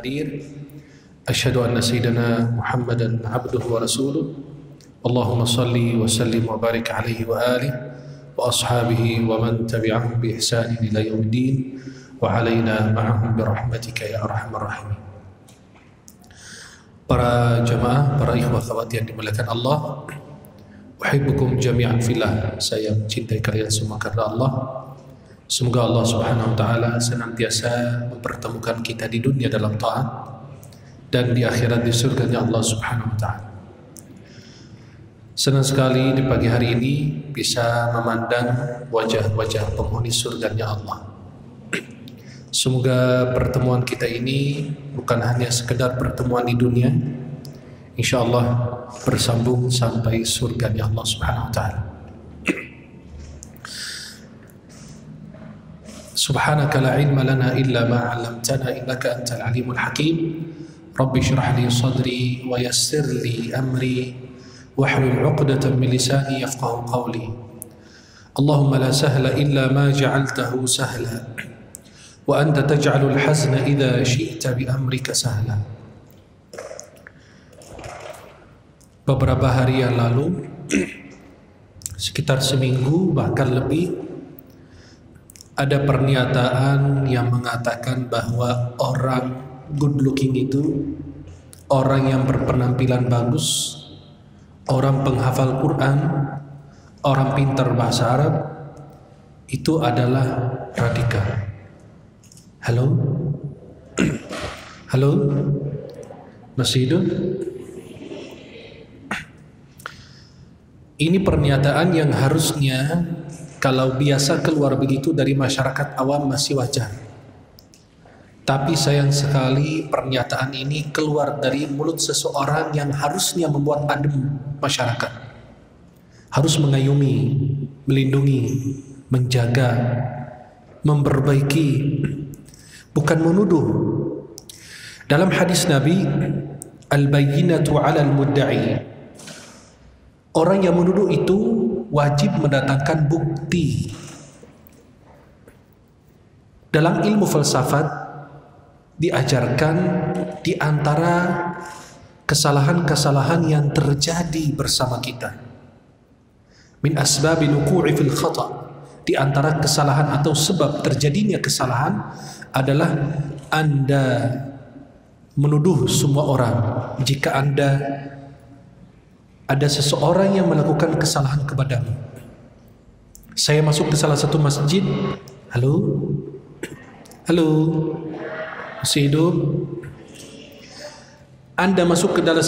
hadir. Asyhadu anna sayyidina Muhammadan abduhu wa rasuluh. Allahumma salli wa sallim wa barik alaihi wa alihi wa ashabihi wa man tabi'ahum bi ihsanin ila yaumiddin wa alaina ma'ahum bi rahmatika ya arhamar rahimin. Para jamaah, para ikhwah akhwat yang dimuliakan Allah, uhibbukum jami'an fillah. Saya mencintai kalian semua karena Allah. Semoga Allah Subhanahu wa taala senantiasa mempertemukan kita di dunia dalam taat dan di akhirat di surganya Allah Subhanahu wa taala. Senang sekali di pagi hari ini bisa memandang wajah-wajah penghuni surganya Allah. Semoga pertemuan kita ini bukan hanya sekedar pertemuan di dunia, insyaallah bersambung sampai surganya Allah Subhanahu wa taala. Subhanaka la ilma lana illa ma 'allamtana innaka antal alimul hakim. Rabbi shrah li sadri wa yassir li amri wahlul 'uqdatam min lisani yafqahu qawli. Allahumma la sahla illa ma ja'altahu sahla wa anta taj'alul hazna idza syi'ta bi amrika sahla. Beberapa hari yang lalu, sekitar seminggu bahkan lebih, ada pernyataan yang mengatakan bahwa orang good looking itu, orang yang berpenampilan bagus, orang penghafal Quran, orang pintar bahasa Arab, itu adalah radikal. Halo? Halo? Masih hidup? Ini pernyataan yang harusnya kalau biasa keluar begitu dari masyarakat awam masih wajar. Tapi sayang sekali pernyataan ini keluar dari mulut seseorang yang harusnya membuat adem masyarakat. Harus mengayomi, melindungi, menjaga, memperbaiki, bukan menuduh. Dalam hadis Nabi, al-bayyinatu 'alal mudda'i. Orang yang menuduh itu wajib mendatangkan bukti. Dalam ilmu falsafat diajarkan di antara kesalahan-kesalahan yang terjadi bersama kita. Min asbabi nuqu'i fil khata'. Di antara kesalahan atau sebab terjadinya kesalahan adalah Anda menuduh semua orang. Jika Anda ada seseorang yang melakukan kesalahan kepadamu. Saya masuk ke salah satu masjid. Halo? Halo? Masih hidup? Anda masuk ke dalam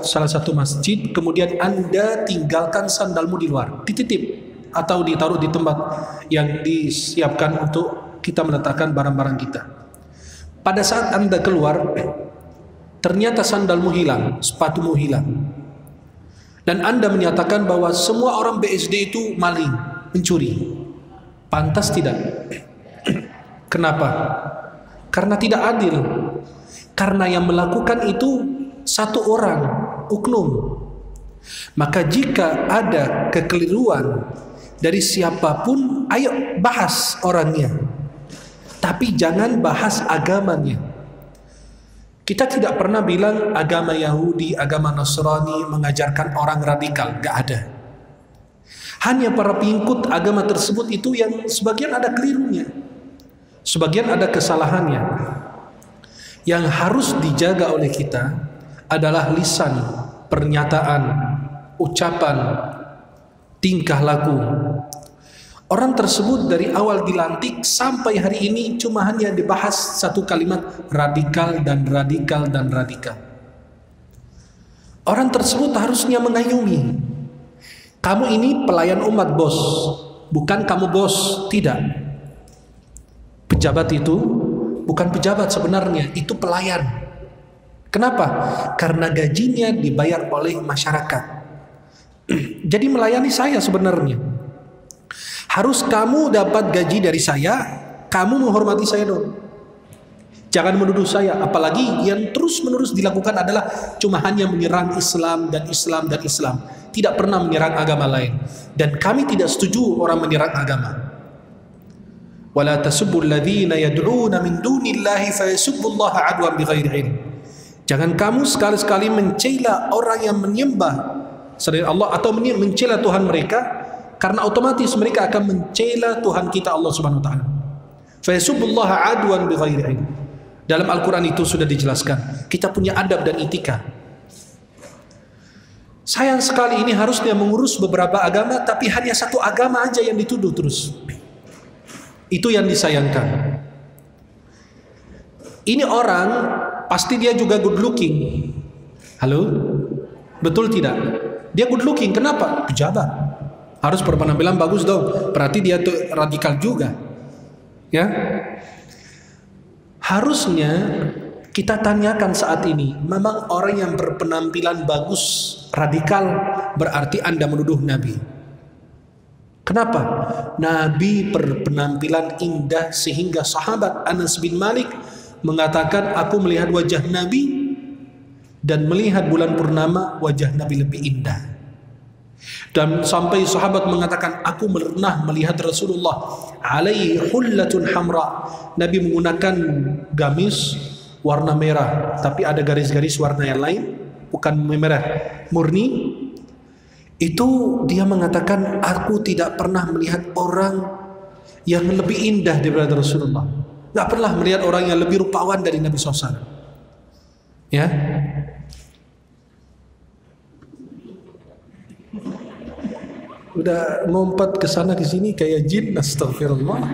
salah satu masjid, kemudian Anda tinggalkan sandalmu di luar, dititip atau ditaruh di tempat yang disiapkan untuk kita meletakkan barang-barang kita. Pada saat Anda keluar, ternyata sandalmu hilang, sepatumu hilang. Dan Anda menyatakan bahwa semua orang BSD itu maling, mencuri. Pantas tidak? Kenapa? Karena tidak adil. Karena yang melakukan itu satu orang, oknum. Maka jika ada kekeliruan dari siapapun, ayo bahas orangnya. Tapi jangan bahas agamanya. Kita tidak pernah bilang agama Yahudi, agama Nasrani mengajarkan orang radikal, gak ada. Hanya para pengikut agama tersebut itu yang sebagian ada kelirunya, sebagian ada kesalahannya. Yang harus dijaga oleh kita adalah lisan, pernyataan, ucapan, tingkah laku. Orang tersebut dari awal dilantik sampai hari ini cuma hanya dibahas satu kalimat, radikal dan radikal dan radikal. Orang tersebut harusnya mengayomi. Kamu ini pelayan umat bos, bukan kamu bos, tidak. Pejabat itu bukan pejabat sebenarnya, itu pelayan. Kenapa? Karena gajinya dibayar oleh masyarakat. Jadi melayani saya sebenarnya. Harus kamu dapat gaji dari saya, kamu menghormati saya dong. Jangan menuduh saya, apalagi yang terus-menerus dilakukan adalah cuma hanya menyerang Islam dan Islam dan Islam. Tidak pernah menyerang agama lain. Dan kami tidak setuju orang menyerang agama. Wala tasubbul ladzina yad'una min dunillahi fayasubbullaha adwan bighairi ilm. Jangan kamu sekali-sekali mencela orang yang menyembah selain Allah atau mencela Tuhan mereka, karena otomatis mereka akan mencela Tuhan kita Allah Subhanahu wa taala. Fayasubbullaha adwan bighairi ilm. Dalam Al-Quran itu sudah dijelaskan, kita punya adab dan etika. Sayang sekali ini harusnya mengurus beberapa agama, tapi hanya satu agama aja yang dituduh terus. Itu yang disayangkan. Ini orang pasti dia juga good looking. Halo? Betul tidak? Dia good looking, kenapa? Pejabat. Harus berpenampilan bagus dong. Berarti dia tuh radikal juga. Ya? Harusnya kita tanyakan saat ini, memang orang yang berpenampilan bagus, radikal, berarti Anda menuduh Nabi. Kenapa? Nabi berpenampilan indah sehingga sahabat Anas bin Malik mengatakan, aku melihat wajah Nabi dan melihat bulan purnama, wajah Nabi lebih indah. Dan sampai sahabat mengatakan, aku pernah melihat Rasulullah alaihi hullatun hamra. Nabi menggunakan gamis warna merah, tapi ada garis-garis warna yang lain, bukan merah murni. Itu dia mengatakan, aku tidak pernah melihat orang yang lebih indah daripada Rasulullah. Tidak pernah melihat orang yang lebih rupawan dari Nabi SAW. Ya. Udah ngompat ke sana ke sini kayak jin, astagfirullah.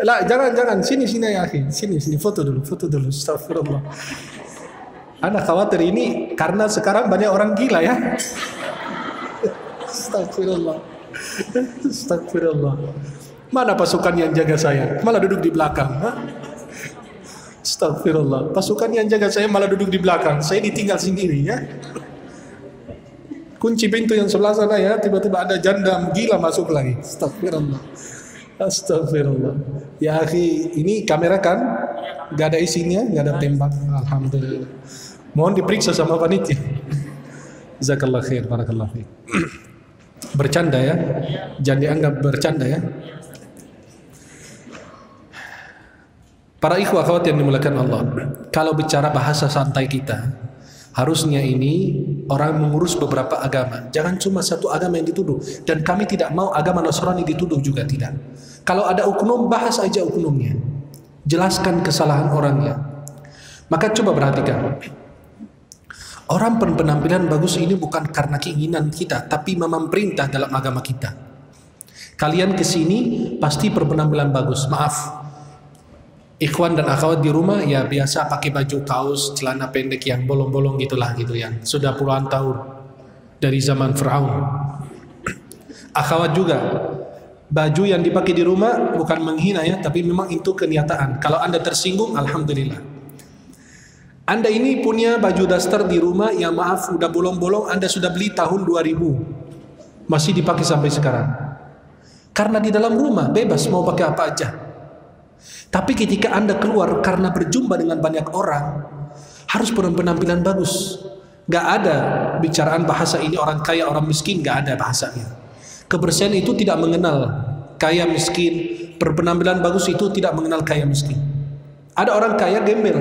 Lah, jangan, sini ya akhi, sini foto dulu, astagfirullah. Anak khawatir ini karena sekarang banyak orang gila ya. Astagfirullah. Mana pasukan yang jaga saya? Malah duduk di belakang. Astagfirullah. Pasukan yang jaga saya malah duduk di belakang. Saya ditinggal sendiri ya. Kunci pintu yang sebelah sana ya, tiba-tiba ada janda gila masuk lagi. Astagfirullah. Ya akhi, ini kamera kan? Gak ada isinya, gak ada tembak. Alhamdulillah. Mohon diperiksa sama panitia. Jazakallah khair, barakallah fiik. Bercanda ya, jangan dianggap bercanda ya. Para ikhwah akhwat yang dimuliakan Allah, kalau bicara bahasa santai kita, harusnya ini orang mengurus beberapa agama. Jangan cuma satu agama yang dituduh. Dan kami tidak mau agama Nasrani dituduh juga, tidak. Kalau ada oknum, bahas aja oknumnya. Jelaskan kesalahan orangnya. Maka coba perhatikan. Orang berpenampilan bagus ini bukan karena keinginan kita, tapi memang perintah dalam agama kita. Kalian kesini pasti berpenampilan bagus. Maaf, ikhwan dan akhwat di rumah ya biasa pakai baju kaos, celana pendek yang bolong-bolong gitulah gitu, yang sudah puluhan tahun dari zaman Firaun. Akhwat juga, baju yang dipakai di rumah bukan menghina ya, tapi memang itu kenyataan. Kalau Anda tersinggung, alhamdulillah. Anda ini punya baju daster di rumah yang maaf udah bolong-bolong, Anda sudah beli tahun 2000, masih dipakai sampai sekarang. Karena di dalam rumah bebas mau pakai apa aja. Tapi ketika Anda keluar karena berjumpa dengan banyak orang, harus berpenampilan bagus. Gak ada bicaraan bahasa ini orang kaya orang miskin, gak ada bahasanya. Kebersihan itu tidak mengenal kaya miskin, berpenampilan bagus itu tidak mengenal kaya miskin. Ada orang kaya gembel,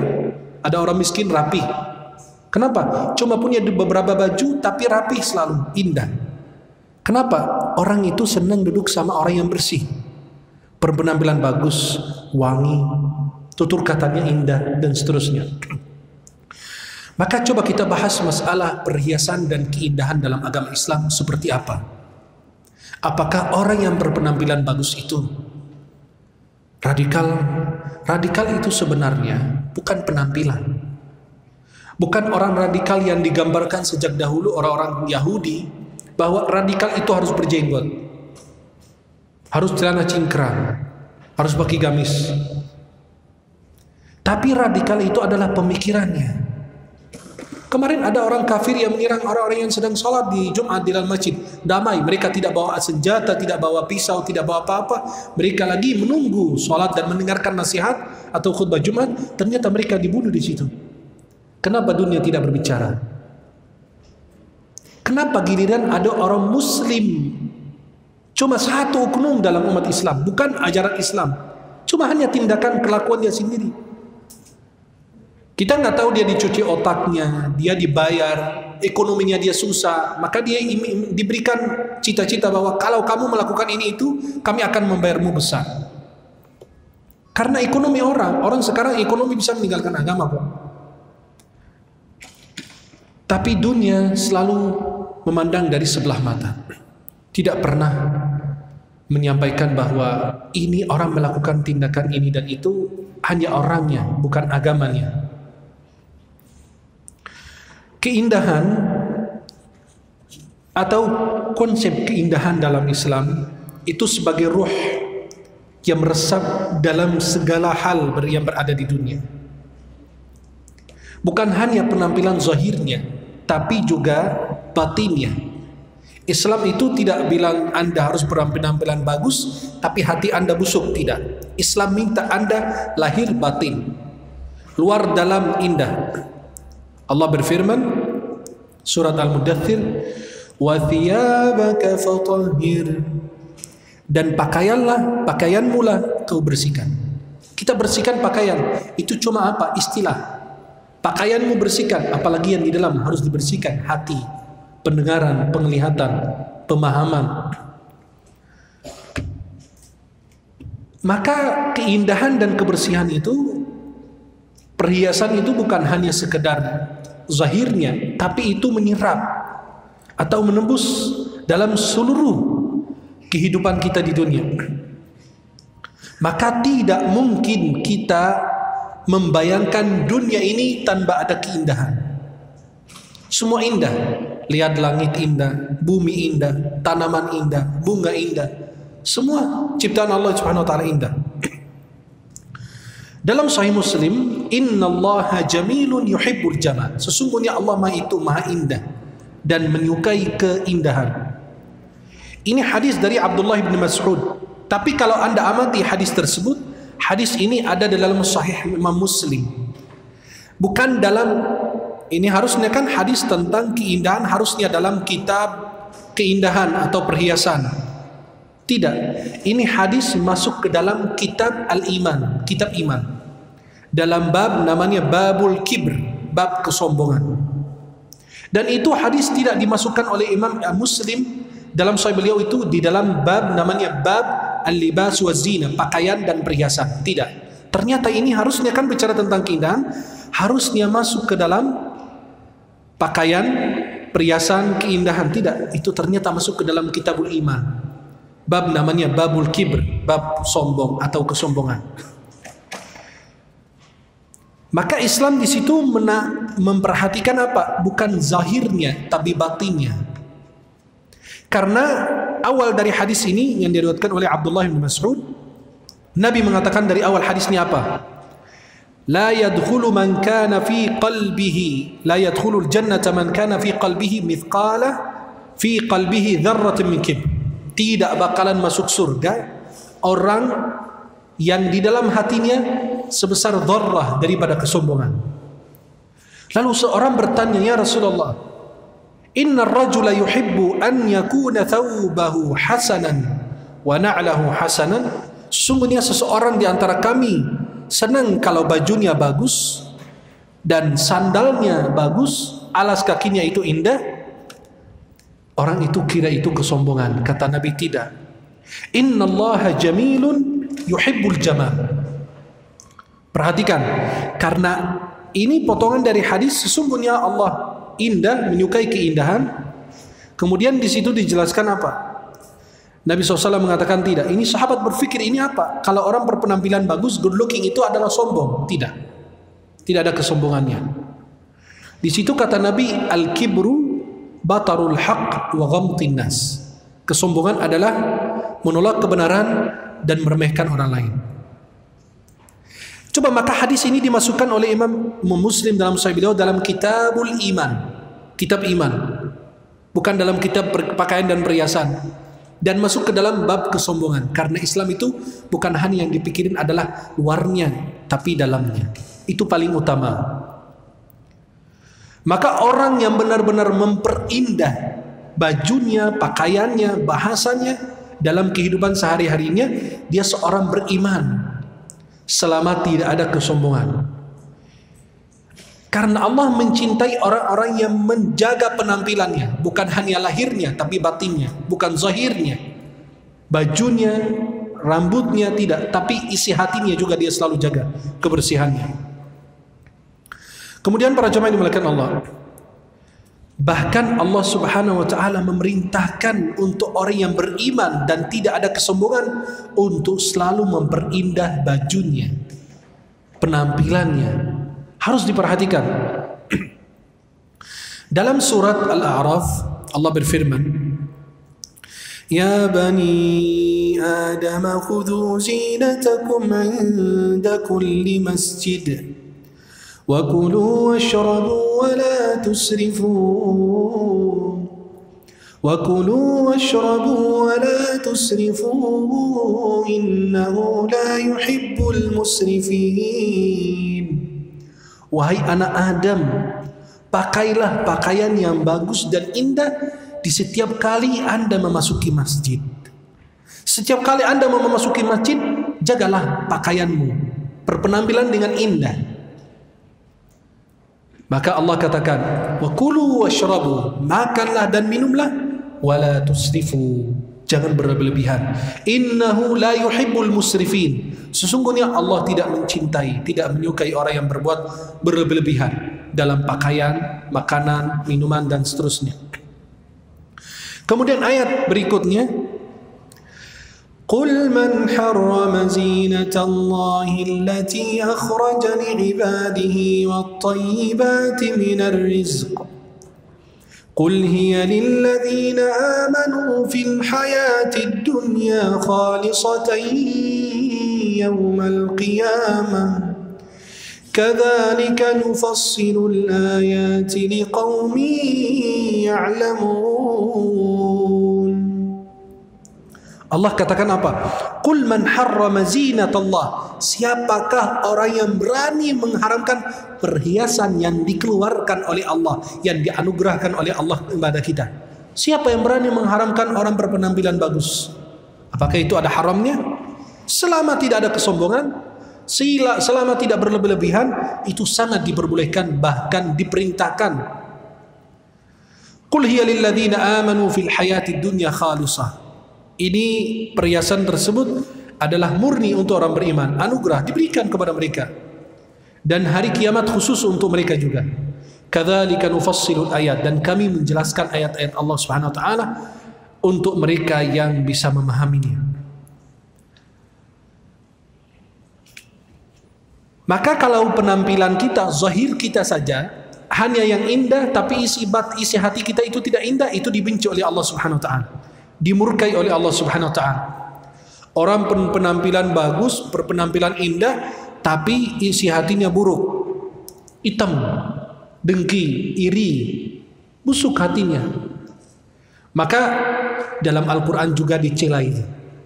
ada orang miskin rapi. Kenapa? Cuma punya beberapa baju tapi rapi selalu, indah. Kenapa? Orang itu senang duduk sama orang yang bersih, berpenampilan bagus, wangi, tutur katanya indah, dan seterusnya. Maka coba kita bahas masalah perhiasan dan keindahan dalam agama Islam seperti apa. Apakah orang yang berpenampilan bagus itu radikal? Radikal itu sebenarnya bukan penampilan. Bukan orang radikal yang digambarkan sejak dahulu orang-orang Yahudi, bahwa radikal itu harus berjenggot, harus celana cingkrang, harus pakai gamis. Tapi radikal itu adalah pemikirannya. Kemarin ada orang kafir yang menyerang orang-orang yang sedang sholat di Jumat di dalam masjid. Damai, mereka tidak bawa senjata, tidak bawa pisau, tidak bawa apa-apa. Mereka lagi menunggu sholat dan mendengarkan nasihat atau khutbah Jumat. Ternyata mereka dibunuh di situ. Kenapa dunia tidak berbicara? Kenapa giliran ada orang Muslim Cuma satu oknum dalam umat Islam, bukan ajaran Islam. Cuma hanya tindakan kelakuan dia sendiri. Kita nggak tahu dia dicuci otaknya, dia dibayar, ekonominya dia susah, maka dia diberikan cita-cita bahwa kalau kamu melakukan ini itu, kami akan membayarmu besar. Karena ekonomi orang sekarang ekonomi bisa meninggalkan agama kok. Tapi dunia selalu memandang dari sebelah mata. Tidak pernah menyampaikan bahwa ini orang melakukan tindakan ini dan itu hanya orangnya, bukan agamanya. Keindahan atau konsep keindahan dalam Islam itu sebagai ruh yang meresap dalam segala hal yang berada di dunia. Bukan hanya penampilan zahirnya, tapi juga batinnya. Islam itu tidak bilang Anda harus berpenampilan bagus, tapi hati Anda busuk, tidak. Islam minta Anda lahir batin, luar dalam indah. Allah berfirman surat Al-Mudaththir, wa thiyabaka fatahhir, dan pakaianmu lah kau bersihkan. Kita bersihkan pakaian, itu cuma apa? Istilah. Pakaianmu bersihkan, apalagi yang di dalam harus dibersihkan, hati, pendengaran, penglihatan, pemahaman. Maka keindahan dan kebersihan itu, perhiasan itu bukan hanya sekedar zahirnya, tapi itu menyerap atau menembus dalam seluruh kehidupan kita di dunia. Maka tidak mungkin kita membayangkan dunia ini tanpa ada keindahan. Semua indah. Lihat langit indah, bumi indah, tanaman indah, bunga indah. Semua ciptaan Allah Subhanahu wa taala indah. Dalam Sahih Muslim, innallaha jamilun yuhibbul jamal. Sesungguhnya Allah Maha indah dan menyukai keindahan. Ini hadis dari Abdullah bin Mas'ud. Tapi kalau Anda amati hadis tersebut, hadis ini ada dalam Sahih Imam Muslim. Bukan dalam, ini harusnya kan hadis tentang keindahan harusnya dalam kitab keindahan atau perhiasan. Tidak. Ini hadis masuk ke dalam kitab Al-Iman, kitab iman. Dalam bab namanya Babul Kibr, bab kesombongan. Dan itu hadis tidak dimasukkan oleh Imam Muslim dalam Sahih beliau itu di dalam bab namanya Bab Al-Libas wa Zina, pakaian dan perhiasan. Tidak. Ternyata ini harusnya kan bicara tentang keindahan, harusnya masuk ke dalam pakaian, perhiasan, keindahan. Tidak. Itu ternyata masuk ke dalam Kitabul Iman. Bab namanya Babul Kibr, bab sombong atau kesombongan. Maka Islam di situ memperhatikan apa? Bukan zahirnya, tapi batinnya. Karena awal dari hadis ini yang diriwayatkan oleh Abdullah bin Mas'ud, Nabi mengatakan dari awal hadisnya apa? La yadkhulu man kana fi qalbihi, la yadkhulul jannata man kana fi qalbihi mithqala fi qalbihi dzarratin min kibr. Tidak bakalan masuk surga orang yang di dalam hatinya sebesar dzarrah daripada kesombongan. Lalu seorang bertanya, ya Rasulullah, inna ar-rajula yuhibbu an yakuna thawbahu hasanan wa na'lahu hasanan. Sesungguhnya seseorang di antara kami senang kalau bajunya bagus dan sandalnya bagus, alas kakinya itu indah. Orang itu kira itu kesombongan. Kata Nabi, tidak. Innallaha jamilun yuhibbul jamal. Perhatikan, karena ini potongan dari hadis, sesungguhnya Allah indah, menyukai keindahan. Kemudian di situ dijelaskan apa? Nabi SAW mengatakan tidak. Ini sahabat berpikir ini apa? Kalau orang berpenampilan bagus, good looking itu adalah sombong. Tidak. Tidak ada kesombongannya. Di situ kata Nabi, al-kibru batarul haq wa ghamtin nas. Kesombongan adalah menolak kebenaran dan meremehkan orang lain. Coba maka hadis ini dimasukkan oleh Imam Muslim dalam Sahih beliau dalam Kitabul Iman, kitab iman, bukan dalam kitab pakaian dan perhiasan, dan masuk ke dalam bab kesombongan. Karena Islam itu bukan hanya yang dipikirin adalah luarnya, tapi dalamnya. Itu paling utama. Maka orang yang benar-benar memperindah bajunya, pakaiannya, bahasanya, dalam kehidupan sehari-harinya dia seorang beriman selama tidak ada kesombongan. Karena Allah mencintai orang-orang yang menjaga penampilannya, bukan hanya lahirnya tapi batinnya, bukan zahirnya, bajunya, rambutnya tidak, tapi isi hatinya juga dia selalu jaga kebersihannya. Kemudian para jemaah yang dimuliakan Allah, bahkan Allah Subhanahu wa taala memerintahkan untuk orang yang beriman dan tidak ada kesombongan untuk selalu memperindah bajunya, penampilannya. Harus diperhatikan. Dalam surat Al-A'raf Allah berfirman, Ya bani Adam khudhu zinatakum 'inda kulli masjid wa kulu washrabu wa la tusrifu wa kulu washrabu wa la tusrifu innahu la yuhibbul musrifin. Wahai anak Adam, pakailah pakaian yang bagus dan indah di setiap kali Anda memasuki masjid. Setiap kali Anda memasuki masjid, jagalah pakaianmu, berpenampilan dengan indah. Maka Allah katakan, wa kulu washrabu, makanlah dan minumlah, wala tusrifu, jangan berlebihan. Innahu la yuhibbul musrifin. Sesungguhnya Allah tidak mencintai, tidak menyukai orang yang berbuat berlebihan dalam pakaian, makanan, minuman dan seterusnya. Kemudian ayat berikutnya, Qul man harrama zinatallahi allati akhraja li'ibadihi wat-tayyibati minar rizq. Qul hiya lilladhina amanu fil hayatid dunya khalisatan yawmal qiyamah. Kadzalika nufassilul ayati liqaumin ya'lamun. Allah katakan apa? Qul man harrama zinatallah. Siapakah orang yang berani mengharamkan perhiasan yang dikeluarkan oleh Allah, yang dianugerahkan oleh Allah kepada kita? Siapa yang berani mengharamkan orang berpenampilan bagus? Apakah itu ada haramnya? Selama tidak ada kesombongan, selama tidak berlebihan, itu sangat diperbolehkan, bahkan diperintahkan. Qul hiya lilladzina amanu fil hayatid dunya khalisah. Ini perhiasan tersebut adalah murni untuk orang beriman, anugerah diberikan kepada mereka, dan hari kiamat khusus untuk mereka juga. Kadzalika nufassilul ayat, dan kami menjelaskan ayat-ayat Allah Subhanahu wa taala untuk mereka yang bisa memahaminya. Maka kalau penampilan kita, zahir kita saja hanya yang indah, tapi isi hati kita itu tidak indah, itu dibenci oleh Allah Subhanahu wa taala, dimurkai oleh Allah Subhanahu wa taala. Orang penampilan bagus, berpenampilan indah, tapi isi hatinya buruk, hitam, dengki, iri, busuk hatinya. Maka dalam Al-Quran juga dicela ini.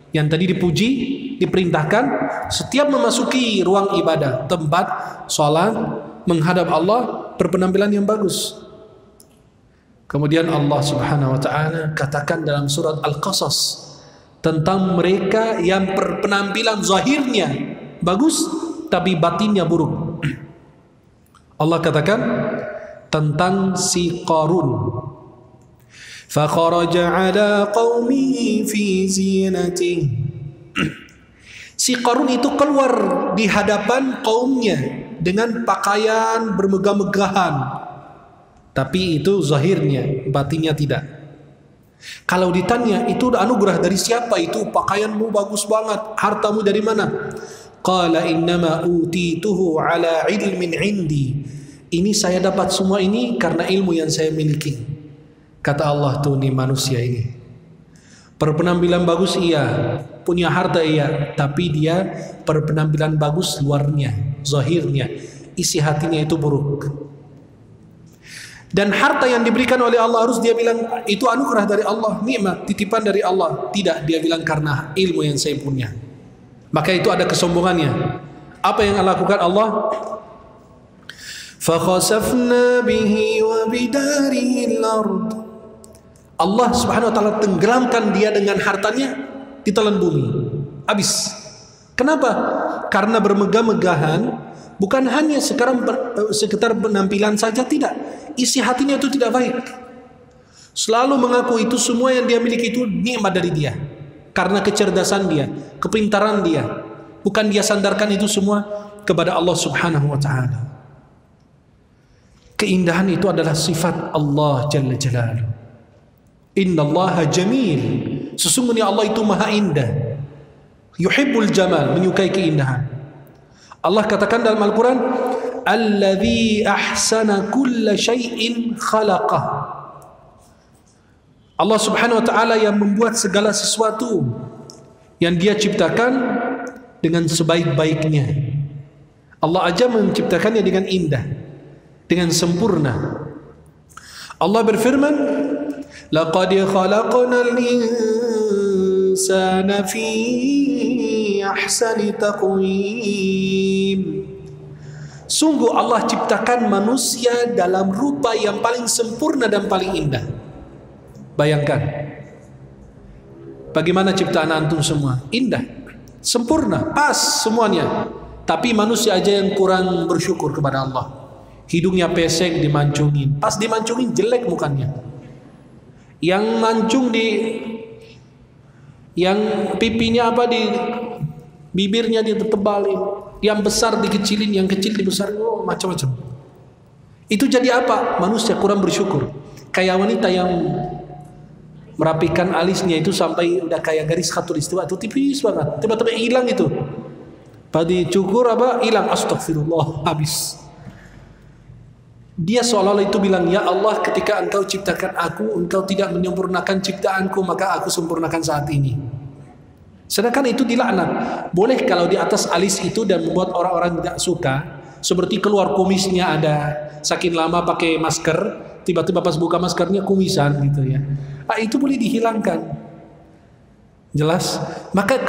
Yang tadi dipuji, diperintahkan setiap memasuki ruang ibadah, tempat sholat, menghadap Allah, berpenampilan yang bagus. Kemudian Allah Subhanahu wa taala katakan dalam surat Al-Qasas tentang mereka yang berpenampilan zahirnya bagus tapi batinnya buruk. Allah katakan tentang si Qarun, fakharaja ala qaumihi fi zinatihi. Si Qarun itu keluar di hadapan kaumnya dengan pakaian bermegah-megahan, tapi itu zahirnya, batinnya tidak. Kalau ditanya itu anugerah dari siapa, itu pakaianmu bagus banget, hartamu dari mana? Qala innama utituhu ala ilmin indi. Ini saya dapat semua ini karena ilmu yang saya miliki. Kata Allah tuh, nih manusia ini berpenampilan bagus iya, punya harta iya, tapi dia berpenampilan bagus luarnya, zahirnya, isi hatinya itu buruk. Dan harta yang diberikan oleh Allah harus dia bilang itu anugerah dari Allah, nikmat, titipan dari Allah. Tidak, dia bilang karena ilmu yang saya punya. Maka itu ada kesombongannya. Apa yang lakukan Allah? فَخَسَفْنَا بِهِ وَبِدَارِهِ الْأَرْضِ. Allah Subhanahu wa taala tenggelamkan dia dengan hartanya ditelan bumi. Habis. Kenapa? Karena bermegah-megahan bukan hanya sekedar penampilan saja, tidak. Isi hatinya itu tidak baik. Selalu mengaku itu semua yang dia miliki itu nikmat dari dia. Karena kecerdasan dia, kepintaran dia. Bukan dia sandarkan itu semua kepada Allah Subhanahu wa ta'ala. Keindahan itu adalah sifat Allah Jalla Jalaluhu. Innallaha jamil. Sesungguhnya Allah itu maha indah. Yuhibbul jamal, menyukai keindahan. Allah katakan dalam Al-Quran, Alladhi ahsana kulla syai'in khalaqah. Allah Subhanahu wa ta'ala yang membuat segala sesuatu yang dia ciptakan dengan sebaik-baiknya. Allah aja menciptakannya dengan indah, dengan sempurna. Allah berfirman, Laqad khalaqnal insana fi ahsani taqwim. Sungguh Allah ciptakan manusia dalam rupa yang paling sempurna dan paling indah. Bayangkan, bagaimana ciptaan antum semua? Indah, sempurna, pas semuanya. Tapi manusia aja yang kurang bersyukur kepada Allah. Hidungnya pesek, dimancungin. Pas dimancungin jelek mukanya. Yang mancung yang pipinya apa di bibirnya ditebalin, yang besar dikecilin, yang kecil dibesarin, macam-macam. Itu jadi apa? Manusia kurang bersyukur. Kayak wanita yang merapikan alisnya itu sampai udah kayak garis khatulistiwa itu tipis banget, tiba-tiba hilang itu. Pada cukur apa? Hilang. Astagfirullah, habis. Dia seolah-olah itu bilang, ya Allah, ketika engkau ciptakan aku, engkau tidak menyempurnakan ciptaanku, maka aku sempurnakan saat ini. Sedangkan itu dilaknat. Boleh kalau di atas alis itu dan membuat orang-orang tidak suka, seperti keluar kumisnya ada, saking lama pakai masker, tiba-tiba pas buka maskernya kumisan gitu ya. Itu boleh dihilangkan. Jelas? Maka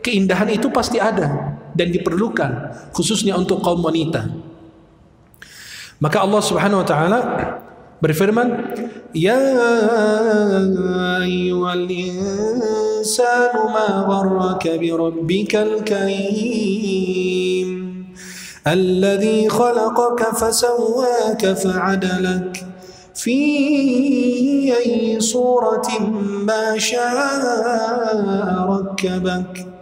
keindahan itu pasti ada dan diperlukan, khususnya untuk kaum wanita. Maka Allah Subhanahu wa ta'ala berfirman, Ya ayyuhal insanu ma gharraka bi rabbikal karim alladhi khalaqaka fasawwaka fa'adalak fi ayyi suratin ma syaa rakkabak.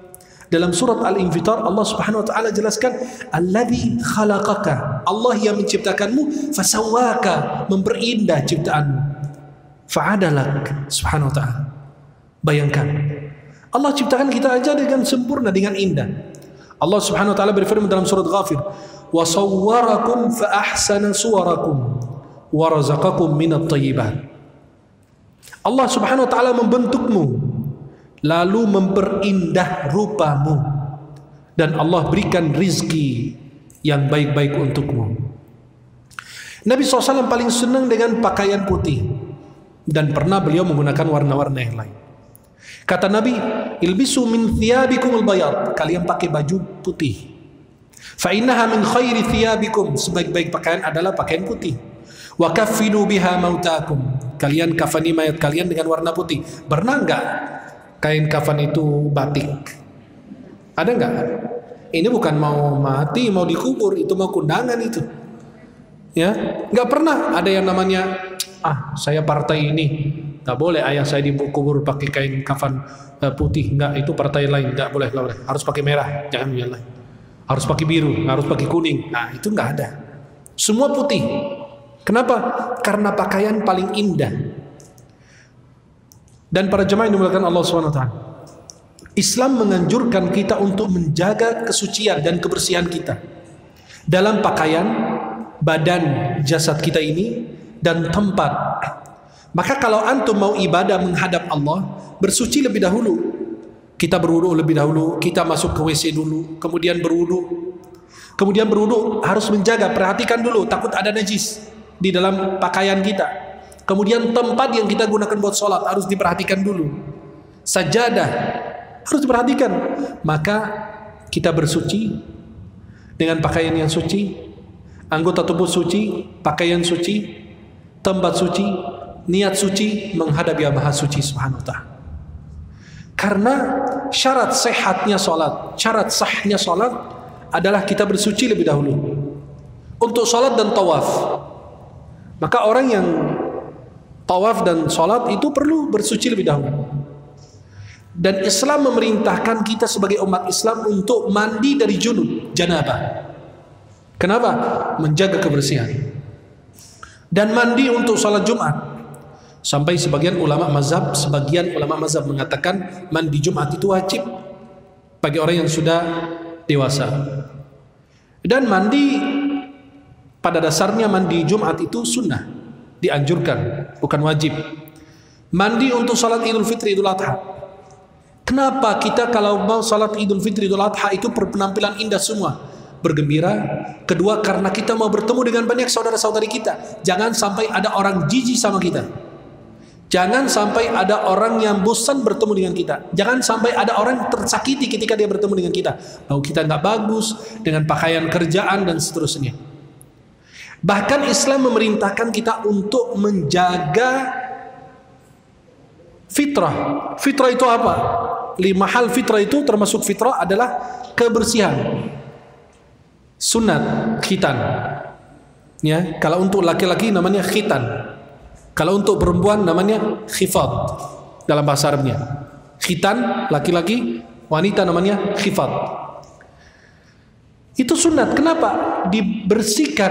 Dalam surat Al-Infitar Allah Subhanahu wa ta'ala jelaskan, Alladhi khalaqaka, Allah yang menciptakanmu, fasawwaka, memperindah ciptaanmu, fa'adalak, Subhanahu wa ta'ala. Bayangkan, Allah ciptakan kita aja dengan sempurna, dengan indah. Allah Subhanahu wa ta'ala berfirman dalam surat Ghafir, wa sawwarakum fa ahsana suwarakum wa razaqakum minat thayyibat. Allah Subhanahu wa ta'ala membentukmu, lalu memperindah rupamu, dan Allah berikan rizki yang baik-baik untukmu. Nabi SAW paling senang dengan pakaian putih, dan pernah beliau menggunakan warna-warna yang lain. Kata Nabi, ilbisu min thiyabikumul bayad, kalian pakai baju putih. Fa innaha min khairi thiyabikum, sebaik-baik pakaian adalah pakaian putih. Wa kaffinu biha mautakum, kalian kafani mayat kalian dengan warna putih. Pernah enggak kain kafan itu batik? Ada enggak? Ini bukan mau mati, mau dikubur, itu mau kundangan itu. Ya, enggak pernah ada yang namanya saya partai ini, enggak boleh ayah saya dikubur pakai kain kafan putih, enggak, itu partai lain, enggak boleh, enggak boleh. Harus pakai merah, jangan yang lain. Harus pakai biru, harus pakai kuning. Nah, itu enggak ada. Semua putih. Kenapa? Karena pakaian paling indah. Dan para jemaah yang dimuliakan Allah SWT, Islam menganjurkan kita untuk menjaga kesucian dan kebersihan kita dalam pakaian, badan, jasad kita ini, dan tempat. Maka kalau antum mau ibadah menghadap Allah, bersuci lebih dahulu. Kita berwudu lebih dahulu, kita masuk ke WC dulu, kemudian berwudu. Kemudian berwudu harus menjaga, perhatikan dulu, takut ada najis di dalam pakaian kita. Kemudian tempat yang kita gunakan buat sholat harus diperhatikan dulu. Sajadah harus diperhatikan. Maka kita bersuci dengan pakaian yang suci, anggota tubuh suci, pakaian suci, tempat suci, niat suci menghadap Yang Maha Suci Subhanahu wa ta'ala. Karena syarat sehatnya sholat, syarat sahnya sholat adalah kita bersuci lebih dahulu untuk sholat dan tawaf. Maka orang yang tawaf dan sholat itu perlu bersuci lebih dahulu. Dan Islam memerintahkan kita sebagai umat Islam untuk mandi dari junub, janabah. Kenapa? Menjaga kebersihan. Dan mandi untuk sholat Jumat. Sampai sebagian ulama mazhab mengatakan mandi Jumat itu wajib bagi orang yang sudah dewasa. Dan mandi pada dasarnya mandi Jumat itu sunnah, dianjurkan, bukan wajib. Mandi untuk salat Idul Fitri, Idul Adha. Kenapa kita kalau mau salat Idul Fitri, Idul Adha itu berpenampilan indah semua, bergembira? Kedua, karena kita mau bertemu dengan banyak saudara-saudari kita. Jangan sampai ada orang jijik sama kita. Jangan sampai ada orang yang bosan bertemu dengan kita. Jangan sampai ada orang tersakiti ketika dia bertemu dengan kita. Lalu kita nggak bagus dengan pakaian kerjaan dan seterusnya. Bahkan Islam memerintahkan kita untuk menjaga fitrah. Fitrah itu apa? 5 hal fitrah itu, termasuk fitrah adalah kebersihan. Sunat, khitan. Ya, kalau untuk laki-laki namanya khitan. Kalau untuk perempuan namanya khifat dalam bahasa Arabnya. Khitan laki-laki, wanita namanya khifat. Itu sunat. Kenapa? Dibersihkan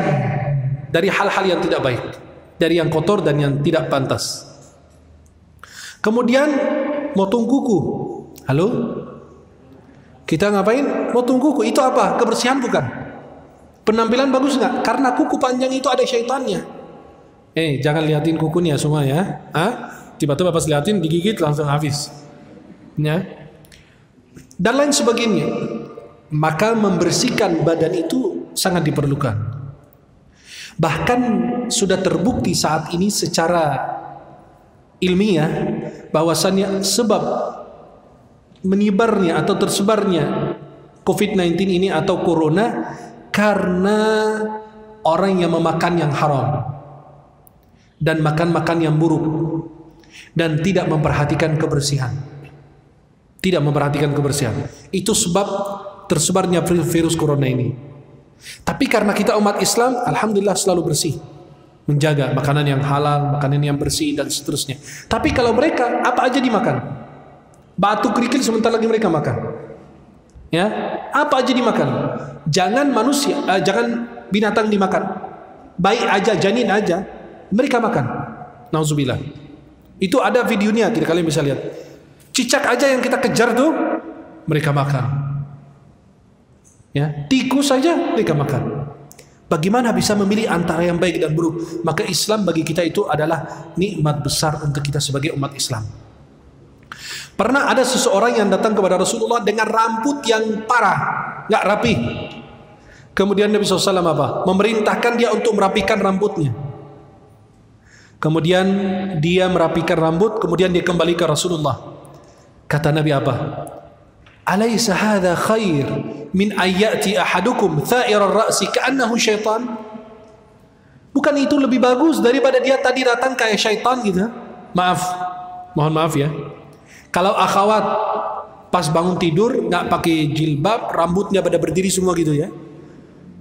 dari hal-hal yang tidak baik, dari yang kotor dan yang tidak pantas. Kemudian motong kuku. Halo? Kita ngapain? Motong kuku. Itu apa? Kebersihan bukan? Penampilan bagus nggak? Karena kuku panjang itu ada syaitannya. Jangan liatin kukunya semua ya. Tiba-tiba pas liatin digigit langsung habis. Ya. Dan lain sebagainya. Maka membersihkan badan itu sangat diperlukan. Bahkan sudah terbukti saat ini secara ilmiah bahwasannya sebab menyebarnya atau tersebarnya COVID-19 ini atau corona karena orang yang memakan yang haram dan makan-makan yang buruk dan tidak memperhatikan kebersihan. Tidak memperhatikan kebersihan. Itu sebab tersebarnya virus corona ini. Tapi karena kita umat Islam, alhamdulillah selalu bersih. Menjaga makanan yang halal, makanan yang bersih dan seterusnya. Tapi kalau mereka apa aja dimakan. Batu kerikil sebentar lagi mereka makan. Ya, apa aja dimakan. Jangan manusia, jangan binatang dimakan. Bayi aja, janin aja mereka makan. Nauzubillah. Itu ada videonya, kalian bisa lihat. Cicak aja yang kita kejar tuh mereka makan. Ya, tikus saja mereka makan. Bagaimana bisa memilih antara yang baik dan buruk? Maka Islam bagi kita itu adalah nikmat besar untuk kita sebagai umat Islam. Pernah ada seseorang yang datang kepada Rasulullah dengan rambut yang parah, nggak rapi. Kemudian Nabi SAW apa? Memerintahkan dia untuk merapikan rambutnya. Kemudian dia merapikan rambut, kemudian dia kembali ke Rasulullah. Kata Nabi apa? Alaysa hadha khair min ayyati ahadukum tha'ir ar-ra'si ka'annahu syaitan? Bukan itu lebih bagus daripada dia tadi datang kayak syaitan gitu? Maaf, mohon maaf ya. Kalau akhwat pas bangun tidur nggak pakai jilbab, rambutnya pada berdiri semua gitu ya.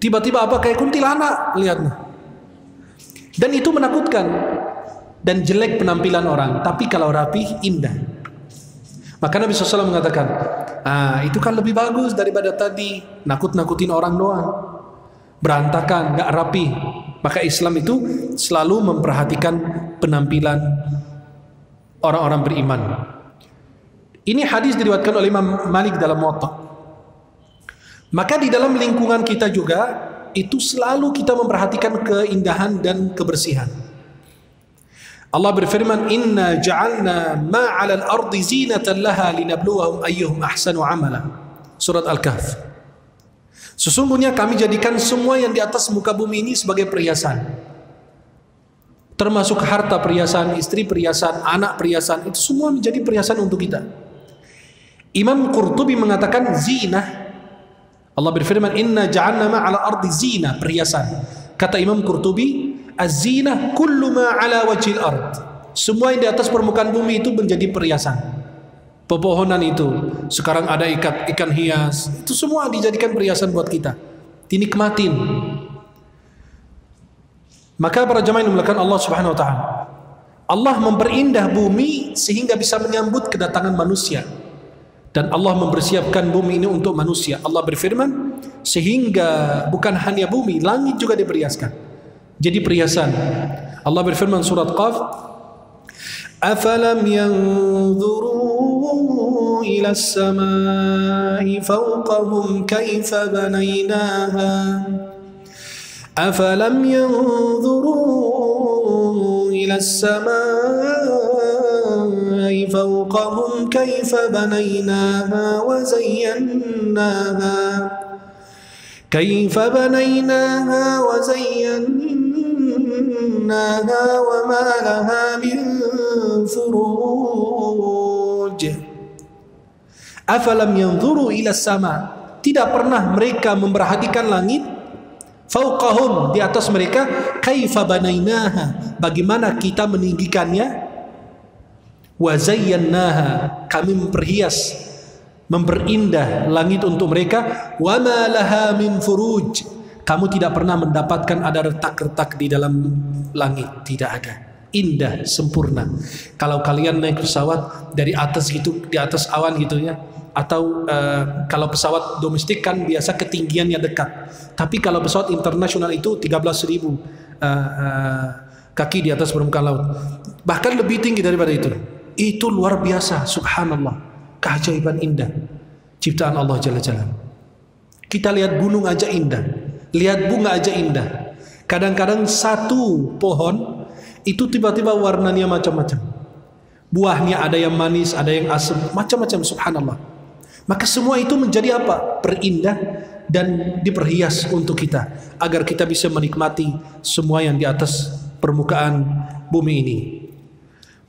Tiba-tiba apa kayak kuntilanak, lihatnya. Dan itu menakutkan. Dan jelek penampilan orang, tapi kalau rapi indah. Maka Nabi SAW mengatakan, itu kan lebih bagus daripada tadi nakut-nakutin orang doang, berantakan, gak rapi. Maka Islam itu selalu memperhatikan penampilan orang-orang beriman. Ini hadis diriwayatkan oleh Imam Malik dalam Muwatta. Maka di dalam lingkungan kita juga itu selalu kita memperhatikan keindahan dan kebersihan. Allah berfirman, Inna ja'alna ma'alal ardi zinatan laha linabluwahum ayyuhum ahsanu amala. Surat Al-Kahf. Sesungguhnya kami jadikan semua yang di atas muka bumi ini sebagai perhiasan. Termasuk harta perhiasan, istri perhiasan, anak perhiasan. Itu semua menjadi perhiasan untuk kita. Imam Qurtubi mengatakan zinah. Allah berfirman, Inna ja'alna ma'alal ardi zinah, perhiasan. Kata Imam Qurtubi, az-zinah kullu ma ala wajhil ard. Semua yang di atas permukaan bumi itu menjadi perhiasan. pepohonan itu. Sekarang ada ikan hias. Itu semua dijadikan perhiasan buat kita. Dinikmatin. Maka para jemaah yang dimuliakan Allah Subhanahu wa taala, Allah memperindah bumi sehingga bisa menyambut kedatangan manusia. Dan Allah mempersiapkan bumi ini untuk manusia. Allah berfirman, sehingga bukan hanya bumi, langit juga diperhiaskan. Jadi perhiasan. Allah berfirman surat Qaf, أَفَلَمْ يَنْظُرُوا إِلَى السَّمَاءِ فَوْقَهُمْ كَيْفَ بَنَيْنَاهَا أَفَلَمْ يَنْظُرُوا إِلَى السَّمَاءِ فَوْقَهُمْ كَيْفَ بَنَيْنَاهَا وَزَيَّنَّاهَا وَمَا لَهَا مِنْ فُرُوجٍ أَفَلَمْ يَنْظُرُوا إِلَى السَّمَاءِ. Tidak pernah mereka memperhatikan langit, fauqahum, di atas mereka, kaifa banainaha, bagaimana kita meninggikannya, wa zayyannaha, kami memperhias, memperindah langit untuk mereka, wa ma laha min furuj, kamu tidak pernah mendapatkan ada retak-retak di dalam langit, tidak ada, indah, sempurna. Kalau kalian naik pesawat dari atas gitu, di atas awan gitu ya, atau kalau pesawat domestik kan biasa ketinggiannya dekat. Tapi kalau pesawat internasional itu 13.000 kaki di atas permukaan laut. Bahkan lebih tinggi daripada itu. Itu luar biasa, subhanallah. Keajaiban indah ciptaan Allah Jalla Jalla. Kita lihat gunung aja indah, lihat bunga aja indah. Kadang-kadang satu pohon itu tiba-tiba warnanya macam-macam. Buahnya ada yang manis, ada yang asam, macam-macam, subhanallah. Maka semua itu menjadi apa? Perindah dan diperhias untuk kita, agar kita bisa menikmati semua yang di atas permukaan bumi ini.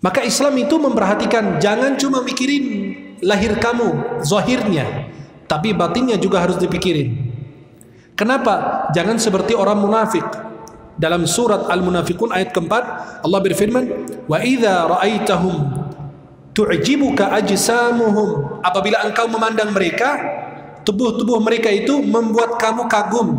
Maka Islam itu memperhatikan, jangan cuma mikirin lahir kamu, zahirnya, tapi batinnya juga harus dipikirin. Kenapa? Jangan seperti orang munafik. Dalam surat Al-Munafiqun ayat keempat, Allah berfirman, wa idza ra'aitahum tu'jibuka ajsamuhum, apabila engkau memandang mereka, tubuh-tubuh mereka itu membuat kamu kagum.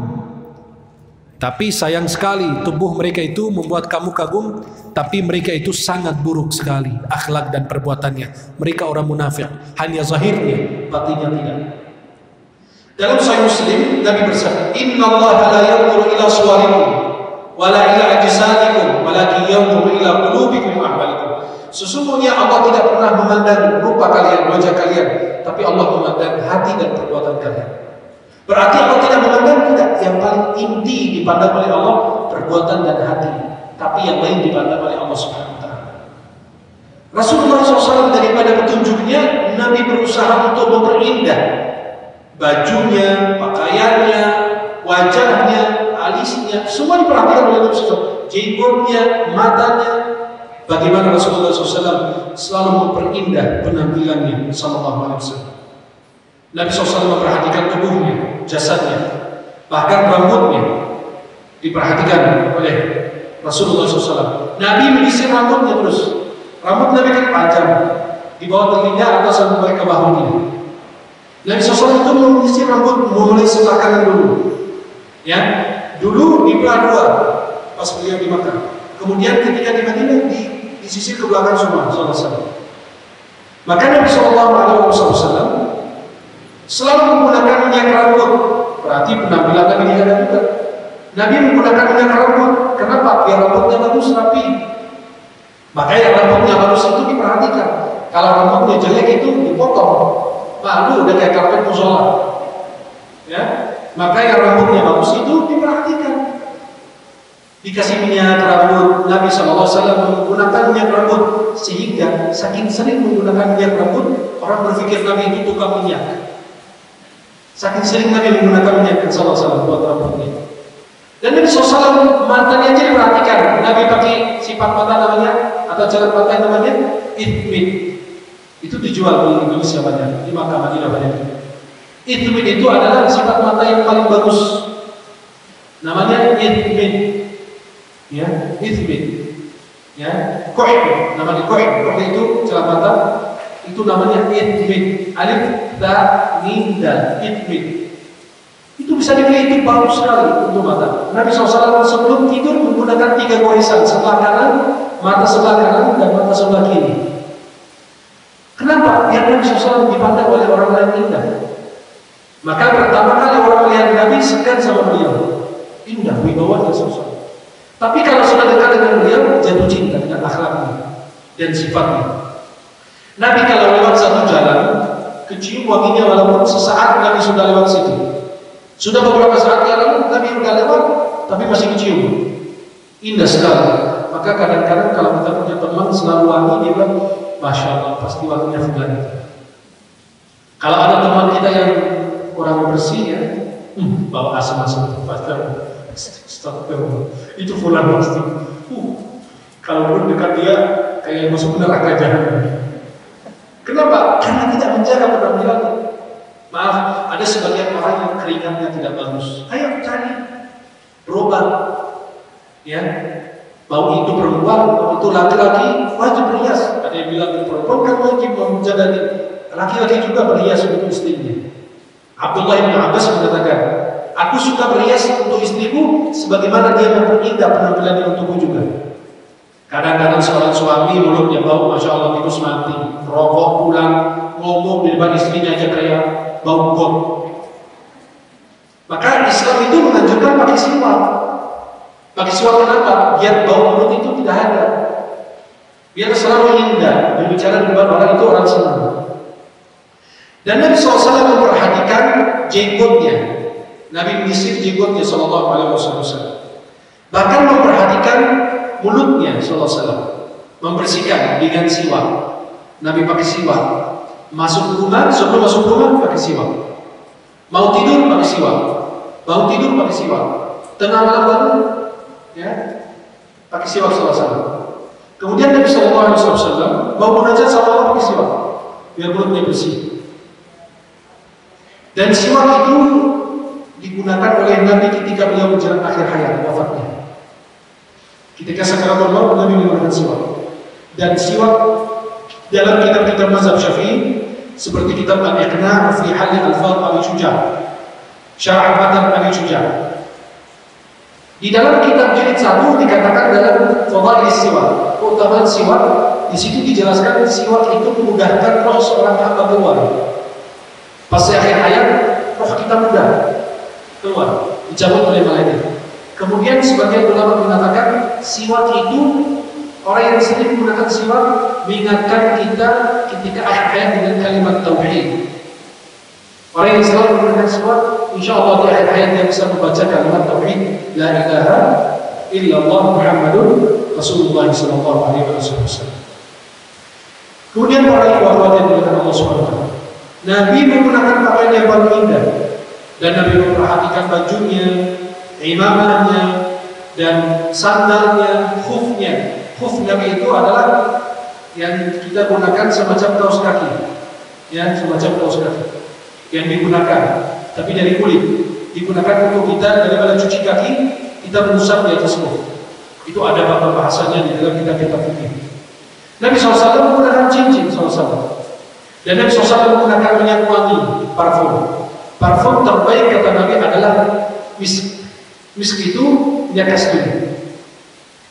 Tapi sayang sekali, tubuh mereka itu membuat kamu kagum, tapi mereka itu sangat buruk sekali akhlak dan perbuatannya. Mereka orang munafik, hanya zahirnya, batinnya tidak. Dalam Sahih Muslim, Nabi bersabda, "Innallaha la yanzuru ila suwarikum wa la ila ajsadikum, walakin yanzuru ila qulubikum wa a'malikum." Sesungguhnya Allah tidak pernah memandang rupa kalian, wajah kalian, tapi Allah memandang hati dan perbuatan kalian. Berarti Allah tidak memandang, tidak. Yang paling inti dipandang oleh Allah perbuatan dan hati, tapi yang lain dipandang oleh Allah Subhanahu wa taala. Rasulullah SAW daripada petunjuknya, Nabi berusaha untuk memperindah bajunya, pakaiannya, wajahnya, alisnya, semua diperhatikan oleh Nabi SAW. Jenggotnya, matanya. Bagaimana Rasulullah SAW selalu memperindah penampilannya sallallahu alaihi wasallam. Nabi SAW memperhatikan tubuhnya, jasadnya, bahkan rambutnya diperhatikan oleh Rasulullah SAW. Nabi menyisir rambutnya terus. Rambut Nabi kan panjang, di bawah telinga atau sampai ke bahunya. Nabi SAW itu menyisir rambut mulai sebelah kanan dulu. Ya, dulu dibelah dua pas beliau di Makkah. Kemudian ketika di Madinah disisir ke belakang semua, SAW. Maka Nabi SAW selalu menggunakan minyak rambut. Berarti penampilan Nabi ada juga. Nabi menggunakan minyak rambut. Kenapa? Biar rambutnya bagus, rapi. Makanya rambutnya bagus itu diperhatikan. Kalau rambutnya jelek itu dipotong. Malu udah kayak karpet musola. Ya, makanya rambutnya bagus itu diperhatikan. Dikasih minyak rambut. Nabi SAW menggunakan minyak rambut, sehingga saking sering menggunakan minyak rambut, orang berpikir Nabi itu tukang minyak. Saking sering Nabi menggunakan minyak SAW buat rambutnya. Dan Nabi SAW matanya aja diperhatikan. Nabi pakai sifat mata namanya, atau cara mata namanya itmit. Itu dijual di Indonesia banyak, di Makkah, Madinah banyak. Itmit itu adalah sifat mata yang paling bagus. Namanya itmit. Ya, ithbit. Ya, koin, namanya koin. Koin itu celah mata Itu namanya idmit. Alif, ta, mim, dal. Idmit. Itu bisa dilihat, itu bagus sekali untuk mata. Nabi SAW sebelum tidur menggunakan 3 gorisan, sebelah kanan, mata sebelah kanan, dan mata sebelah kiri. Kenapa? Biar Nabi SAW dipandang oleh orang lain indah. Maka pertama kali orang melihat Nabi segan sama beliau. Indah, wibawanya SAW. Tapi kalau sudah dekat dengan beliau, jatuh cinta dengan akhlaknya dan sifatnya. Nabi kalau lewat satu jalan, kecium wanginya walaupun sesaat Nabi sudah lewat situ. Sudah beberapa saat yang lalu Nabi sudah lewat, tapi masih kecium. Indah sekali. Maka kadang-kadang kalau kita punya teman selalu wangi, dia bilang, Masya Allah, pasti wanginya fulan itu. Kalau ada teman kita yang kurang bersih ya, bawa asam-asam itu pasti itu fulan pasti. Kalaupun dekat dia kayak masuk neraka jahanam. Kenapa? Karena tidak menjaga penampilannya. Maaf, ada sebagian orang yang keringatnya tidak bagus. Ayo cari berobat. Ya, mau itu perempuan, mau itu laki-laki, wajib berhias. Ada yang bilang perempuan kan wajib menjaga diri. Laki-laki juga berhias untuk istrinya. Abdullah bin Abbas mengatakan, aku suka berhias untuk istriku sebagaimana dia memperindah penampilannya untukku juga. Kadang-kadang seorang suami mulutnya bau, Masya Allah, tikus mati, rokok pulang, ngomong di depan istrinya aja kayak bau got. Maka Islam itu menganjurkan pakai siwak. Pakai siwak kenapa? Biar bau mulut itu tidak ada. Biar selalu indah, berbicara di depan orang itu orang senang. Dan Nabi SAW memperhatikan jenggotnya. Nabi menyisir jenggotnya SAW. Bahkan memperhatikan mulutnya SAW. Membersihkan dengan siwak. Nabi pakai siwak. Masuk rumah, sebelum masuk rumah pakai siwak. Mau tidur pakai siwak. Mau tidur pakai siwak. Tengah malam baru, ya, pakai siwak SAW. Kemudian Nabi SAW mau munajat sama Allah pakai siwak, biar mulutnya bersih. Dan siwak itu digunakan oleh Nabi ketika beliau menjelang akhir hayat wafatnya. Ketika sakaratul maut Nabi menggunakan siwak. Dan siwak dalam kitab-kitab mazhab Syafi'i seperti kitab Al-Iqna' fi Hal Al-Alfaz Abi Syuja', Syarah Matan Abi Syuja'. Di dalam kitab jilid 1 dikatakan dalam Fadhail siwak, keutamaan siwak, di situ dijelaskan siwak itu memudahkan roh seorang hamba keluar. Pas di akhir hayat, roh kita mudah keluar, dicabut oleh malaikat. Kemudian sebagian ulama mengatakan siwak itu, orang yang sering menggunakan siwak mengingatkan kita ketika akhir hayat dengan kalimat tauhid. Orang yang selalu menggunakan siwak, insya Allah di akhir hayat dia bisa membaca kalimat tauhid, la ilaha illallah Muhammadun Rasulullah sallallahu alaihi wasallam. Kemudian para ikhwah yang dimuliakan Allah Subhanahu wa taala, Nabi menggunakan pakaian yang paling indah, dan Nabi memperhatikan bajunya, imamahnya, dan sandalnya, khufnya. Khuf Nabi itu adalah yang kita gunakan semacam kaos kaki, ya, semacam kaos kaki yang digunakan, tapi dari kulit, digunakan untuk kita daripada cuci kaki, kita mengusap di atas khuf. Itu ada bahasanya di dalam kitab-kitab fikih. Nabi SAW menggunakan cincin SAW. Dan Nabi SAW menggunakan minyak wangi, parfum. Parfum terbaik kata Nabi adalah misk. Misk itu minyak kasturi.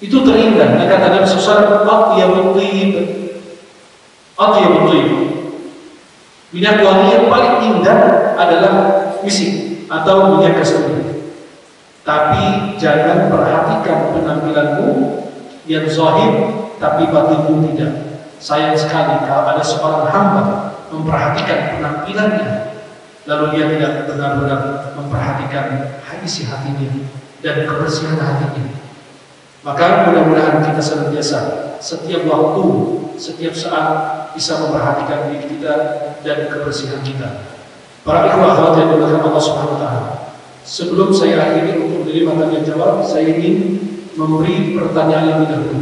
Itu terindah. Dan kata Nabi SAW, atyabut thayyib. Minyak wangi yang paling indah adalah misk atau minyak kasturi. Tapi jangan perhatikan penampilanmu yang zahir, tapi batinmu tidak. Sayang sekali kalau ada seorang hamba memperhatikan penampilannya, lalu dia tidak benar-benar memperhatikan isi hatinya dan kebersihan hatinya. Maka mudah-mudahan kita senantiasa setiap waktu, setiap saat bisa memperhatikan diri kita dan kebersihan kita. Para ikhwah akhwat yang dimuliakan Allah Subhanahu wa taala, sebelum saya akhiri untuk menerima tanya jawab, saya ingin memberi pertanyaan lebih dahulu.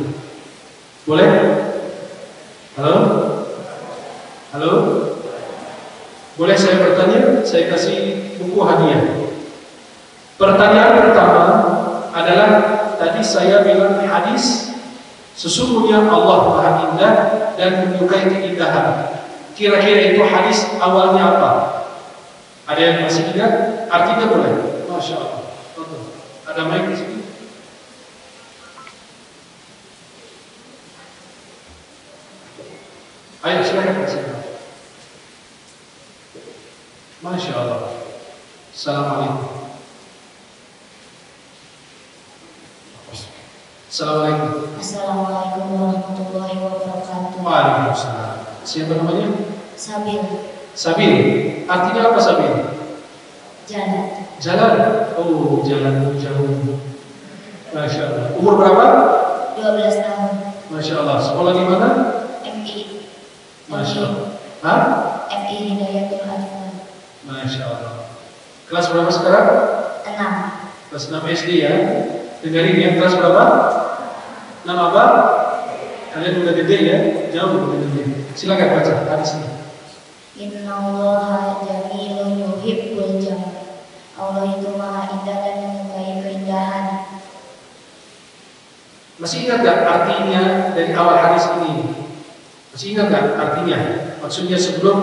Boleh? Halo? Halo? Boleh saya bertanya? Saya kasih buku hadiah. Pertanyaan pertama adalah, tadi saya bilang hadis, sesungguhnya Allah Maha Indah dan menyukai keindahan. Kira-kira itu hadis awalnya apa? Ada yang masih ingat? Artinya boleh. Masya Allah. Ada mic di sini? Ayo silakan. Masya Allah. Assalamualaikum. Assalamualaikum. Assalamualaikum warahmatullahi wabarakatuh. Waalaikumsalam. Siapa namanya? Sabil. Sabil. Artinya apa sabil? Jalan. Jalan. Oh, jalan jauh. Masya Allah. Umur berapa? 12 tahun. Masya Allah. Sekolah di mana? MI. Masya Allah. Hah? MI Hidayatul Atfal. Masya Allah. Kelas berapa sekarang? 6. Kelas 6 SD ya. Dengarin yang kelas berapa? Nama apa? Kalian udah gede ya? Jauh udah gede. Silakan baca hadisnya. Innallaha jamilun yuhibbul jamal. Allah itu maha indah dan menyukai keindahan. Masih ingat gak artinya dari awal hadis ini? Masih ingat gak artinya? Maksudnya sebelum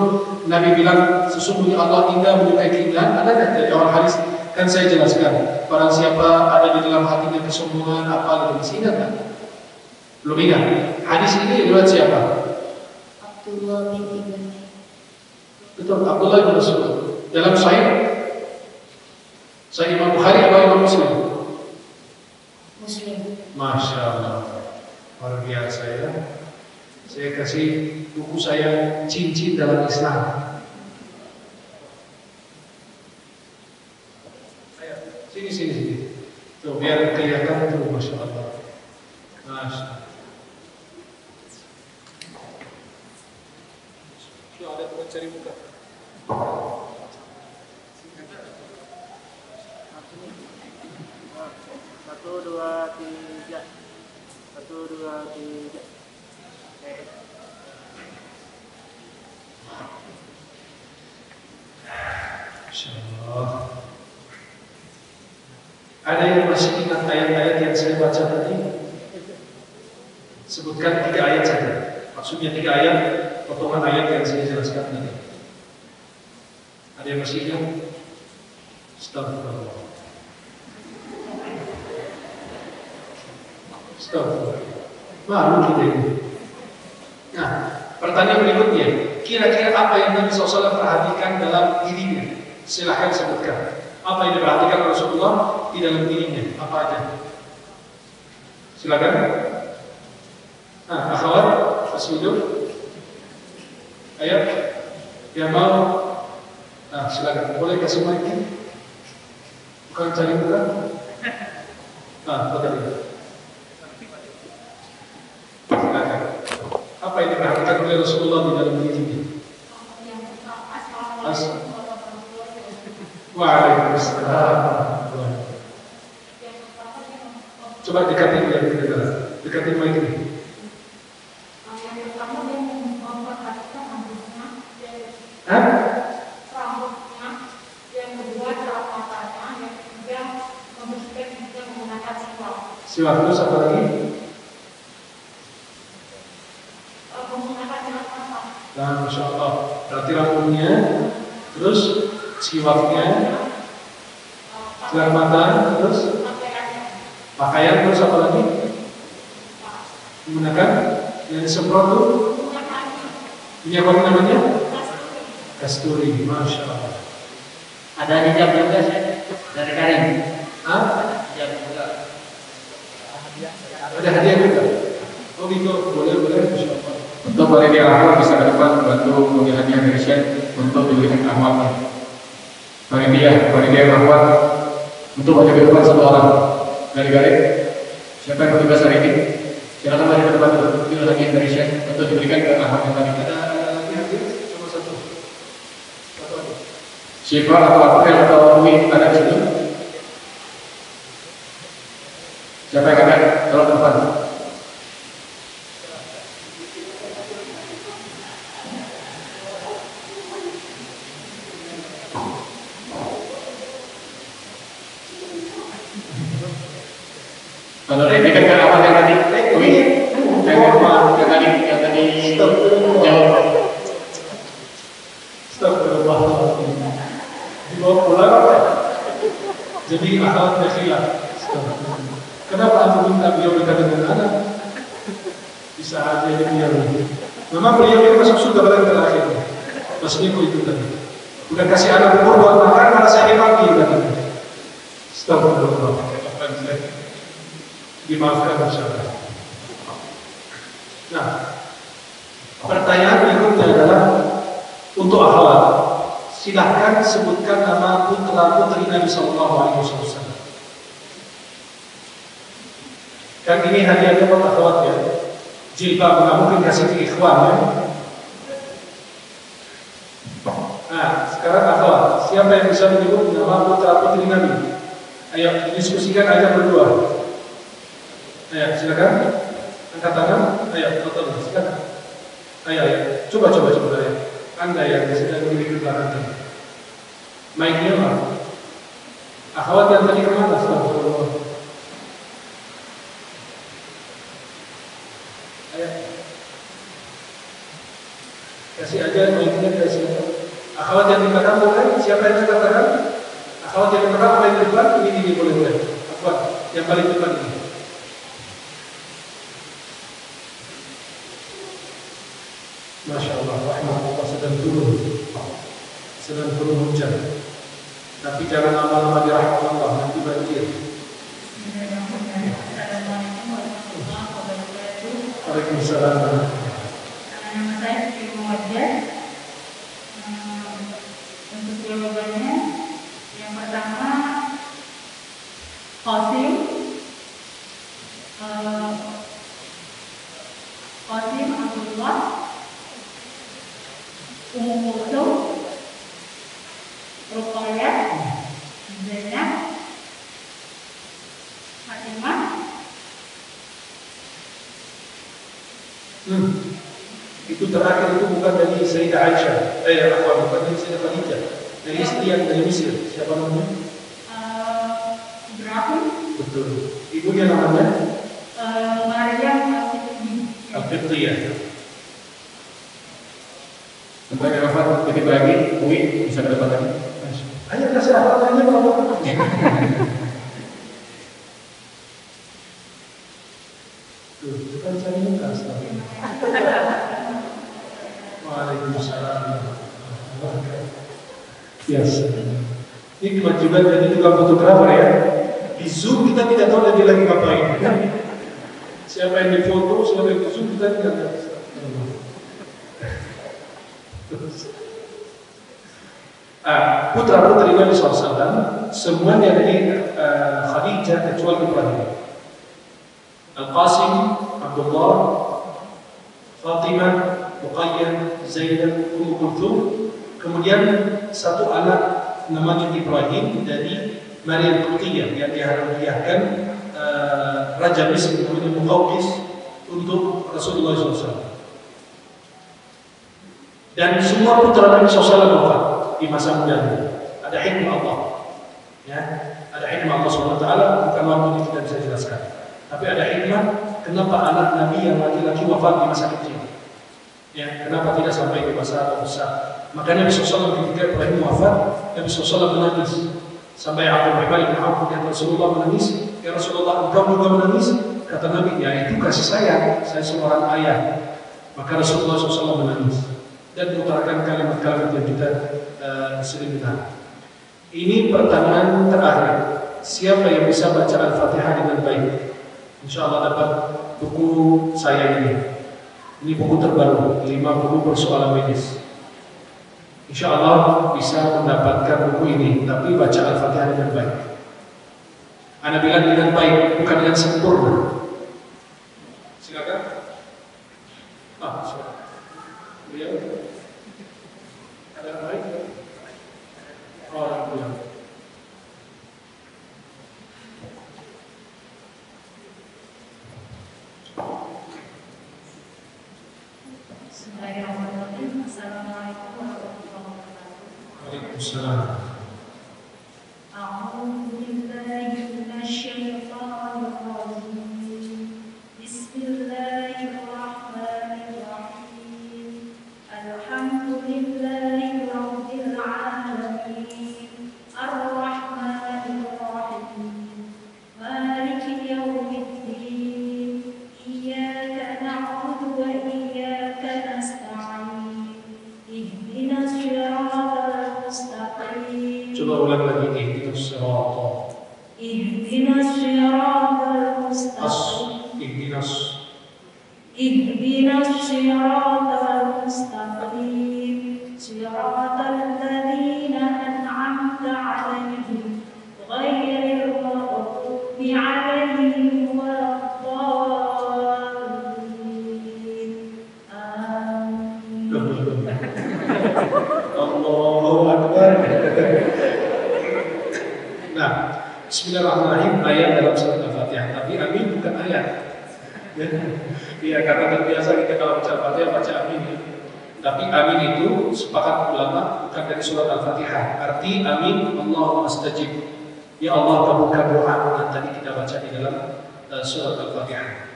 Nabi bilang sesungguhnya Allah indah menyukai keindahan, ada gak dari awal hadis? Kan saya jelaskan, barang siapa ada di dalam hatinya kesombongan apa gitu, masih ingat gak? Belum ingat? Hadis ini riwayat siapa? Abdullah bin Ibn. Betul, Abdullah bin Mas'ud. Dalam Sahih Imam Bukhari atau Imam Muslim? Muslim. Masya Allah, luar biasa ya. Saya kasih buku saya cincin dalam Islam. Sini. Tuh biar kelihatan tuh, Masya Allah. Masya Allah. Tuh ada teman cari muka. Satu, dua, tiga. Masya Allah. Ada yang masih ingat ayat-ayat yang saya baca tadi? Sebutkan 3 ayat saja. Maksudnya 3 ayat, potongan ayat yang saya jelaskan tadi. Ada yang masih ingat? Astagfirullah. Malu kita ini. Nah, pertanyaan berikutnya, kira-kira apa yang Nabi SAW perhatikan dalam dirinya? Silahkan sebutkan. Apa yang diperhatikan Rasulullah di dalam dirinya? Apa aja? Silakan. Nah, akhwat, masih hidup? Ayo, yang mau? Nah, silakan. Boleh kasih mic? Bukan cari muka? Nah, betul. Silakan. Apa yang diperhatikan oleh Rasulullah di dalam dirinya? Waalaikumsalam. Coba dekatin ya, dekatin mic ini. Yang pertama dia memperhatikan rambutnya, rambutnya. Yang kedua cara matanya, yang ketiga membersihkan juga menggunakan siwak. Siwak terus apa lagi? Menggunakan siwak apa? Nah, Masya Allah. Berarti rambutnya, terus siwaknya, siwak mata, terus pakaian, terus apa lagi? Menggunakan yang disemprot tuh minyak apa namanya? Kasturi. Masya Allah. Ada hijab juga dari Karim. Hah? Hijab juga. Ada hadiah juga? Oh gitu, boleh, Masya Allah. Untuk panitia awal bisa ke depan bantu mengambil hadiah dari Syekh untuk diberikan awalnya. Panitia awal untuk maju ke depan 1 orang dari Garek. Siapa yang bertugas hari ini? Silakan maju ke depan untuk mengambil hadiah dari Syekh untuk diberikan ke awal yang tadi. Ada lagi hadiah? Cuma satu lagi. Syifa atau April atau Umi ada di situ? Siapa yang akan? Tolong ke depan. Kalau ini kan awal yang tadi, yang tadi jawab. Jadi akhwatnya khilaf. Kenapa aku minta beliau dekat dengan anak? Bisa aja dia. Memang beliau ini masuk surga pada yang terakhir. Maksudnya itu tadi. Udah kasih anak umur buat makan, malah saya mati katanya. Astagfirullah. Dimaafkan insyaallah. Nah, pertanyaan berikutnya adalah untuk akhwat. Silahkan sebutkan nama putra putri Nabi Sallallahu Alaihi Wasallam. Kan ini hadiahnya buat akhwat ya. Jilbab nggak mungkin kasih ke ikhwan ya. Nah, sekarang akhwat, siapa yang bisa menyebut nama putra putri Nabi? Ayo diskusikan aja berdua. Ayo silakan. Angkat tangan. Ayo foto silakan. Ayo. Coba ayo. Anda yang sedang memiliki belakang. Mic-nya apa? Akhwat yang tadi kemana? Astagfirullah. Ayo. Kasih aja mic-nya ke siapa? Akhwat yang di belakang boleh? Siapa yang angkat tangan? Akhwat yang di belakang apa yang di depan? Ini boleh. Akhwat yang paling depan ini. Masya Allah, rahmatullah sedang turun hujan. Tapi jangan lama-lama di rahmat Allah, nanti banjir. Assalamualaikum warahmatullahi wabarakatuh. Waalaikumsalam. Nama saya Sri Muwajjah. Untuk jawabannya, yang pertama Qasim Abdullah, Ummu Kulsum, Ruqayyah, Zainab, Fatimah. Itu terakhir itu bukan dari Sayyidah Aisyah. Bukan dari Sayyidah Khadijah. Dari istri yang dari Mesir. Siapa namanya? Ibrahim. Betul. Ibunya namanya? Maryam Al-Qibtiyah. Sampai ke Rafa, titip lagi, Uwi bisa ke depan lagi. Ayo kasih apa-apanya Bapak. Tuh, itu kan saya minta. Waalaikumsalam. Biasa. Ini kewajiban jadi tukang fotografer ya. Di Zoom kita tidak tahu dia lagi ngapain. Siapa yang difoto, siapa yang di Zoom kita tidak tahu. Putra putri Nabi SAW semuanya dari Khadijah kecuali Ibrahim. Al-Qasim, Abdullah, Fatimah, Ruqayyah, Zainab, Ummu Kulthum. Kemudian satu anak namanya Ibrahim dari Maryam Qibtiyah yang dihadiahkan Raja Mesir namanya Muqawqis untuk Rasulullah SAW. Dan semua putra Nabi SAW wafat di masa mudanya. Ada hikmah Allah, ya, ada hikmah Allah SWT. Bukan waktu ini tidak bisa jelaskan. Tapi ada hikmah kenapa anak Nabi yang laki-laki wafat di masa kecil. Ya, kenapa tidak sampai di masa besar? Makanya Nabi SAW ketika Ibrahim wafat, Nabi SAW menangis. Sampai Abdurrahman bin Auf dan Rasulullah menangis. Ya Rasulullah, engkau juga menangis? Kata Nabi, ya itu kasih sayang. Saya seorang ayah. Maka Rasulullah SAW menangis dan mengutarakan kalimat-kalimat yang kita sering dengar. Ini pertanyaan terakhir. Siapa yang bisa baca Al-Fatihah dengan baik? Insya Allah dapat buku saya ini. Ini buku terbaru, 50 persoalan medis. Insya Allah bisa mendapatkan buku ini, tapi baca Al-Fatihah dengan baik. Anda bilang dengan baik, bukan dengan sempurna. Silakan. Silakan. Beliau ada yang baik? Orang bilang. Bismillahirrahmanirrahim. Assalamualaikum warahmatullahi wabarakatuh. Waalaikumsalam. A'udzu billahi minasyaitonir rajim. Bismillahirrahmanirrahim. Alhamdulillahi rabbil alamin. Ar-Rahmanir Rahim. ulang lagi ihdinas sirata. ihdinas siratal mustaqim ihdinas siratal mustaqim siratal ladzina an'amta 'alaihim ghairil maghdubi 'alaihim waladdallin. Amin. Allahu Akbar. Nah, Bismillahirrahmanirrahim ayat dalam surat Al-Fatihah. Tapi amin bukan ayat. Ya, karena terbiasa kita kalau baca Al-Fatihah baca amin. Ya. Tapi amin itu sepakat ulama bukan dari surat Al-Fatihah. Arti amin Allahumma astajib. Ya Allah kabulkan doa yang tadi kita baca di dalam surat Al-Fatihah.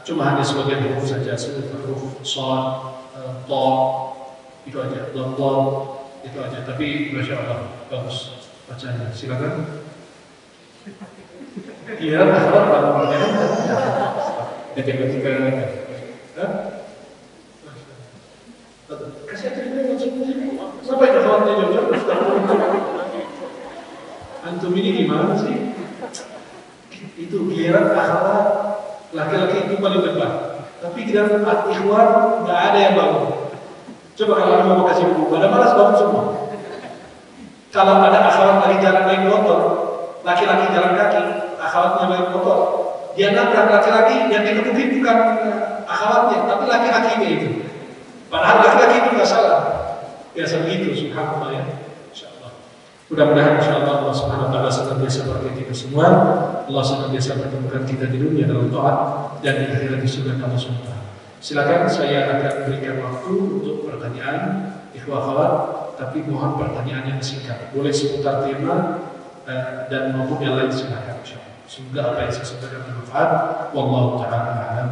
Cuma hanya sebagian huruf saja, seluruh huruf shad, ta, itu aja, lam, itu aja. Tapi masya Allah bagus bacanya. Silakan. Iya, akhwat bacanya. Ketika kasih aja dulu sampai akhwatnya jauh-jauh. Antum ini gimana sih? Itu giliran akhwat laki-laki itu paling depan. Tapi giliran ikhwan nggak ada yang bangun. Coba kalau anda mau kasih buku, pada malas bangun semua. Kalau ada akhwat lagi jalan naik motor, laki-laki jalan kaki, akhwatnya naik motor, dia nabrak laki-laki yang dikepukin bukan akhwatnya, tapi laki-lakinya itu. Padahal laki-laki itu nggak salah. Biasa begitu, subhanallah ya. Insyaallah. Mudah-mudahan insyaallah Allah Subhanahu wa taala senantiasa berkati kita semua. Allah senantiasa pertemukan kita di dunia dalam taat dan di akhirat di surga Allah Subhanahu wa taala. Silakan saya akan berikan waktu untuk pertanyaan ikhwah akhwat, tapi mohon pertanyaan yang singkat. Boleh seputar tema dan maupun yang lain silakan insyaallah. Semoga apa yang saya sampaikan bermanfaat. Wallahu taala a'lam.